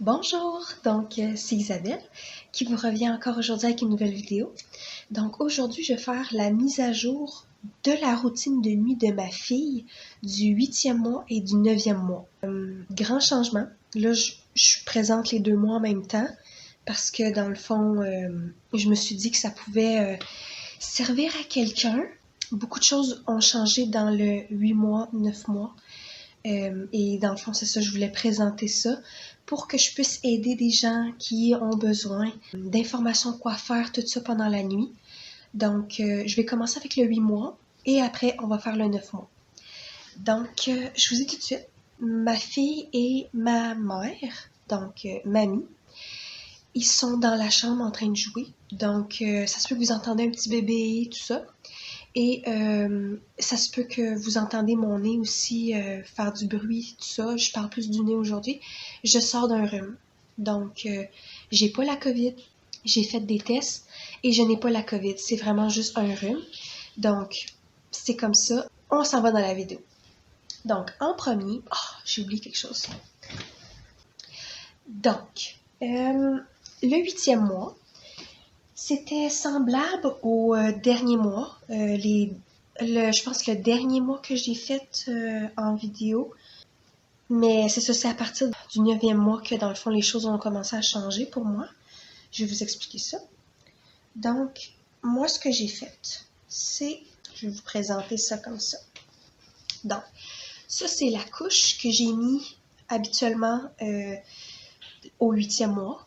Bonjour, c'est Isabelle qui vous revient encore aujourd'hui avec une nouvelle vidéo. Donc aujourd'hui, je vais faire la mise à jour de la routine de nuit de ma fille du 8e mois et du 9e mois. Grand changement. Là, je présente les 2 mois en même temps parce que dans le fond, je me suis dit que ça pouvait servir à quelqu'un. Beaucoup de choses ont changé dans le 8 mois, 9 mois. Et dans le fond, c'est ça, je voulais présenter ça pour que je puisse aider des gens qui ont besoin d'informations quoi faire, tout ça pendant la nuit. Donc, je vais commencer avec le 8 mois et après, on va faire le 9 mois. Donc, je vous dis tout de suite, ma fille et ma mère, mamie, ils sont dans la chambre en train de jouer. Donc, ça se peut que vous entendez un petit bébé, tout ça. Et ça se peut que vous entendez mon nez aussi faire du bruit, tout ça. Je parle plus du nez aujourd'hui. Je sors d'un rhume. Donc, j'ai pas la COVID. J'ai fait des tests et je n'ai pas la COVID. C'est vraiment juste un rhume. Donc, c'est comme ça. On s'en va dans la vidéo. Donc, en premier... j'ai oublié quelque chose. Donc, le 8e mois, c'était semblable au dernier mois. Je pense que le dernier mois que j'ai fait en vidéo. Mais c'est ça, c'est à partir du 9e mois que dans le fond les choses ont commencé à changer pour moi. Je vais vous expliquer ça. Donc, moi ce que j'ai fait, c'est... Je vais vous présenter ça comme ça. Donc, ça c'est la couche que j'ai mis habituellement au 8e mois.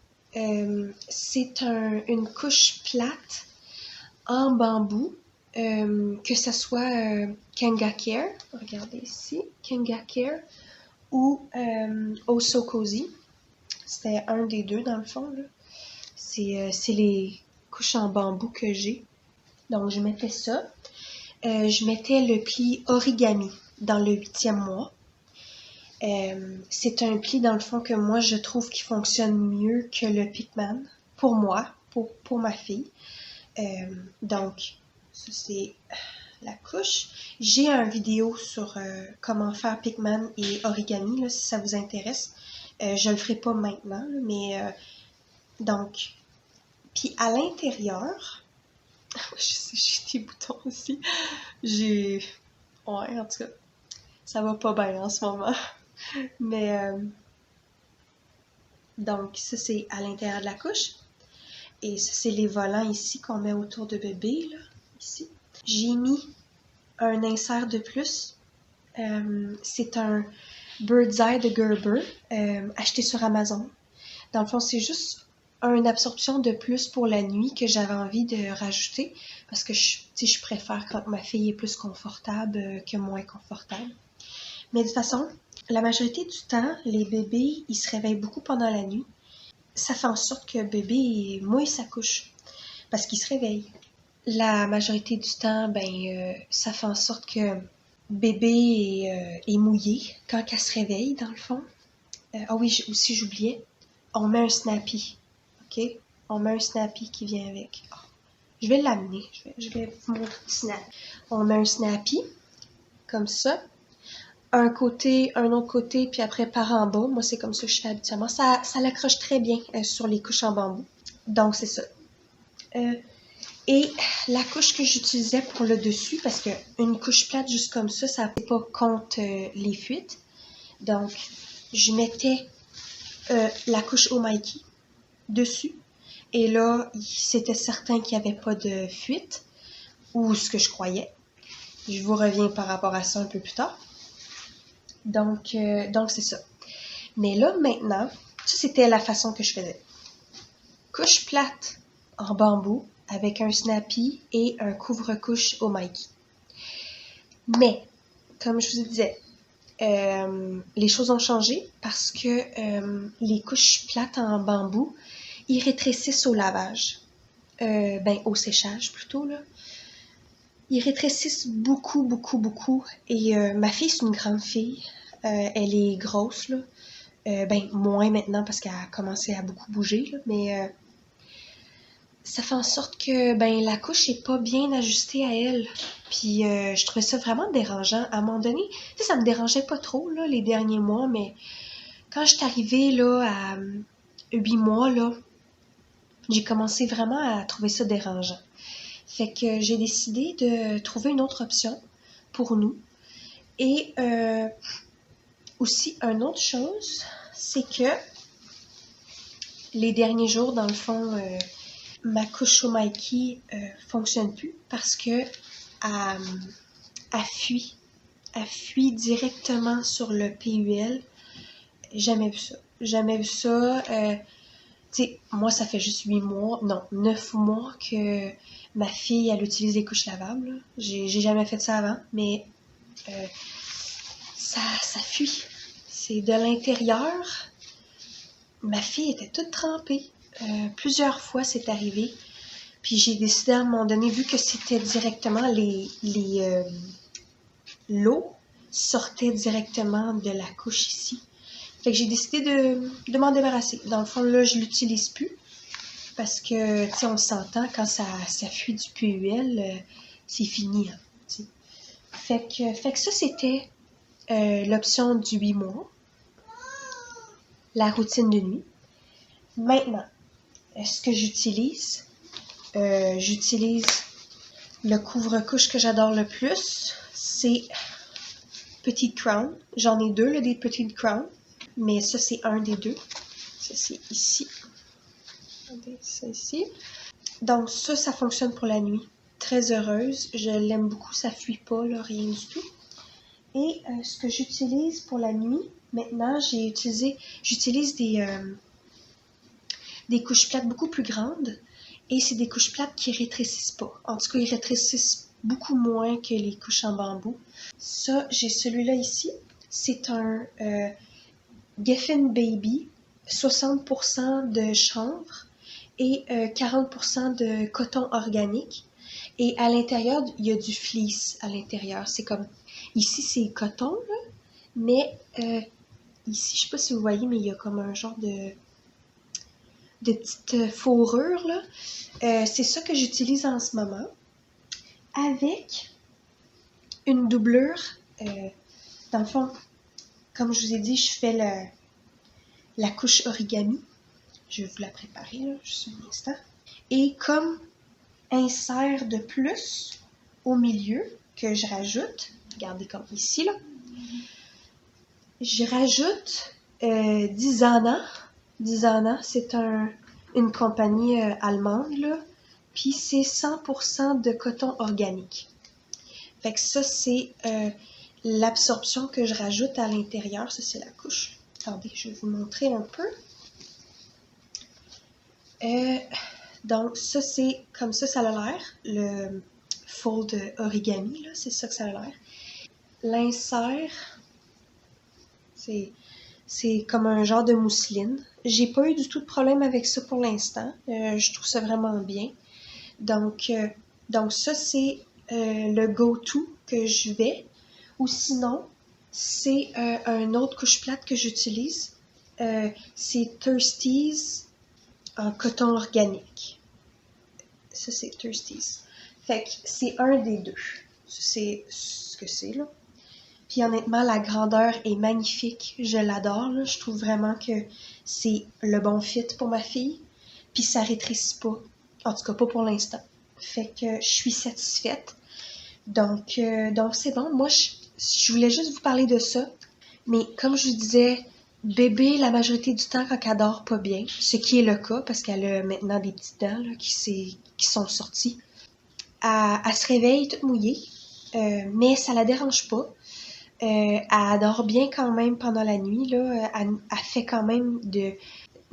C'est une couche plate en bambou, que ce soit Kangacare, regardez ici, Kangacare ou Oh Cozy. C'était un des deux dans le fond. Là. C'est les couches en bambou que j'ai. Donc je mettais ça. Je mettais le pli origami dans le 8e mois. C'est un pli dans le fond que moi je trouve qui fonctionne mieux que le Pickman pour moi, pour ma fille. Donc, ça c'est la couche. J'ai une vidéo sur comment faire Pickman et origami, là, si ça vous intéresse. Je le ferai pas maintenant, là, mais donc, puis à l'intérieur, j'ai des boutons aussi. Ouais, en tout cas, ça va pas bien en ce moment. Mais, donc, ça c'est à l'intérieur de la couche. Et ça c'est les volants ici qu'on met autour de bébé, là, ici. J'ai mis un insert de plus. C'est un Bird's Eye de Gerber, acheté sur Amazon. Dans le fond, c'est juste une absorption de plus pour la nuit que j'avais envie de rajouter parce que je préfère quand ma fille est plus confortable que moins confortable. Mais de toute façon, la majorité du temps, les bébés, ils se réveillent beaucoup pendant la nuit. Ça fait en sorte que bébé mouille sa couche parce qu'il se réveille. La majorité du temps, ça fait en sorte que bébé est mouillé quand elle se réveille, dans le fond. Oui, aussi j'oubliais, on met un snappy, ok? On met un snappy qui vient avec. Je vais l'amener, je vais vous montrer le snap. On met un snappy, comme ça. Un côté, un autre côté, puis après par en bas. Moi, c'est comme ça que je fais habituellement. Ça l'accroche très bien sur les couches en bambou. Donc, c'est ça. Et la couche que j'utilisais pour le dessus, parce qu'une couche plate juste comme ça ne fait pas contre les fuites. Donc, je mettais la couche au Mikey dessus. Et là, c'était certain qu'il n'y avait pas de fuite, ou ce que je croyais. Je vous reviens par rapport à ça un peu plus tard. Donc c'est ça. Mais là, maintenant, ça c'était la façon que je faisais. Couche plate en bambou, avec un snappy et un couvre-couche au Mikey. Mais, comme je vous disais, les choses ont changé parce que les couches plates en bambou, ils rétrécissent au lavage. Au séchage plutôt, là. Ils rétrécissent beaucoup, beaucoup, beaucoup. Et ma fille, c'est une grande fille. Elle est grosse, là. Moins maintenant parce qu'elle a commencé à beaucoup bouger, là. Mais ça fait en sorte que la couche est pas bien ajustée à elle. Puis je trouvais ça vraiment dérangeant. À un moment donné, ça me dérangeait pas trop là, les derniers mois, mais quand je suis arrivée là, à 8 mois, là, j'ai commencé vraiment à trouver ça dérangeant. Fait que j'ai décidé de trouver une autre option pour nous. Et aussi, une autre chose, c'est que les derniers jours, dans le fond, ma couche au Mikey fonctionne plus parce que elle fuit. Elle fuit directement sur le PUL. Jamais vu ça. Jamais vu ça. Tu sais, moi, ça fait juste 8 mois, non, 9 mois que ma fille, elle utilise des couches lavables. Là. J'ai jamais fait ça avant, mais ça fuit. C'est de l'intérieur. Ma fille était toute trempée. Plusieurs fois, c'est arrivé. Puis j'ai décidé à un moment donné, vu que c'était directement l'eau sortait directement de la couche ici. Fait que j'ai décidé de m'en débarrasser. Dans le fond, là, je l'utilise plus. Parce que, tu sais, on s'entend, quand ça fuit du PUL, c'est fini. Hein, fait que ça, c'était l'option du 8 mois. La routine de nuit. Maintenant, ce que j'utilise, j'utilise le couvre-couche que j'adore le plus. C'est Petite Crown. J'en ai deux, là, des Petites Crown. Mais ça, c'est un des deux. Ça, c'est ici. Regardez, ça ici. Donc, ça fonctionne pour la nuit. Très heureuse. Je l'aime beaucoup. Ça fuit pas, là, rien du tout. Et ce que j'utilise pour la nuit, maintenant, j'utilise des couches plates beaucoup plus grandes. Et c'est des couches plates qui rétrécissent pas. En tout cas, ils rétrécissent beaucoup moins que les couches en bambou. Ça, j'ai celui-là ici. C'est un Geffen Baby, 60% de chanvre et 40% de coton organique. Et à l'intérieur, il y a du fleece à l'intérieur. C'est comme, ici c'est coton, là, mais ici, je sais pas si vous voyez, mais il y a comme un genre de petite fourrure, là. C'est ça que j'utilise en ce moment. Avec une doublure. Dans le fond, comme je vous ai dit, je fais la couche origami. Je vais vous la préparer, là, juste un instant. Et comme insert de plus au milieu que je rajoute, regardez comme ici, là, je rajoute Dizana. Dizana, c'est une compagnie allemande, là, puis c'est 100% de coton organique. Fait que ça, c'est l'absorption que je rajoute à l'intérieur. Ça, c'est la couche. Attendez, je vais vous montrer un peu. Donc, ça, c'est comme ça a l'air. Le fold origami, là, c'est ça que ça a l'air. L'insert, c'est comme un genre de mousseline. J'ai pas eu du tout de problème avec ça pour l'instant. Je trouve ça vraiment bien. Donc ça, c'est le go-to que je vais. Ou sinon, c'est un autre couche plate que j'utilise. C'est Thirsties en coton organique. Ça, c'est Thirsties. Fait que c'est un des deux. C'est ce que c'est, là. Puis honnêtement, la grandeur est magnifique. Je l'adore, là. Je trouve vraiment que c'est le bon fit pour ma fille. Puis ça rétrécit pas. En tout cas, pas pour l'instant. Fait que je suis satisfaite. Donc c'est bon. Moi, je voulais juste vous parler de ça. Mais comme je vous disais, bébé, la majorité du temps, quand elle dort pas bien, ce qui est le cas, parce qu'elle a maintenant des petites dents là, qui sont sorties, elle se réveille toute mouillée, mais ça la dérange pas. Elle dort bien quand même pendant la nuit. Là. Elle fait quand même de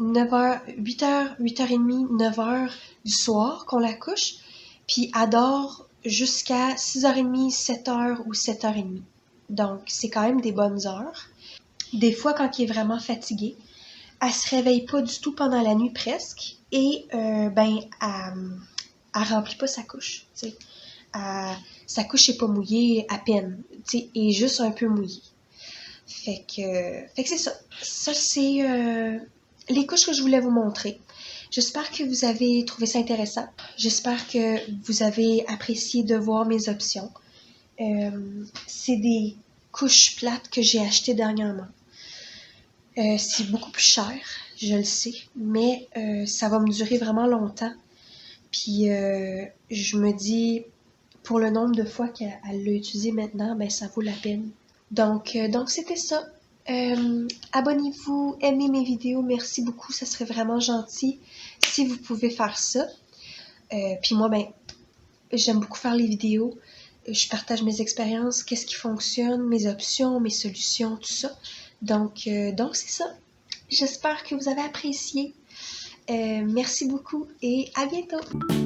9h, 8h, 8h30, 9h du soir qu'on la couche. Puis elle dort jusqu'à 6h30, 7h ou 7h30. Donc, c'est quand même des bonnes heures. Des fois, quand elle est vraiment fatiguée, elle se réveille pas du tout pendant la nuit presque. Et, elle remplit pas sa couche. T'sais. Sa couche est pas mouillée à peine. Elle est juste un peu mouillée. Fait que c'est ça. Ça, c'est les couches que je voulais vous montrer. J'espère que vous avez trouvé ça intéressant. J'espère que vous avez apprécié de voir mes options. C'est des couches plates que j'ai achetées dernièrement. C'est beaucoup plus cher, je le sais, mais ça va me durer vraiment longtemps. Puis je me dis, pour le nombre de fois qu'elle l'a utilisé maintenant, ben ça vaut la peine. Donc c'était ça. Abonnez-vous, aimez mes vidéos, merci beaucoup, ça serait vraiment gentil si vous pouvez faire ça. Puis moi, ben, j'aime beaucoup faire les vidéos. Je partage mes expériences, qu'est-ce qui fonctionne, mes options, mes solutions, tout ça. Donc c'est ça. J'espère que vous avez apprécié. Merci beaucoup et à bientôt!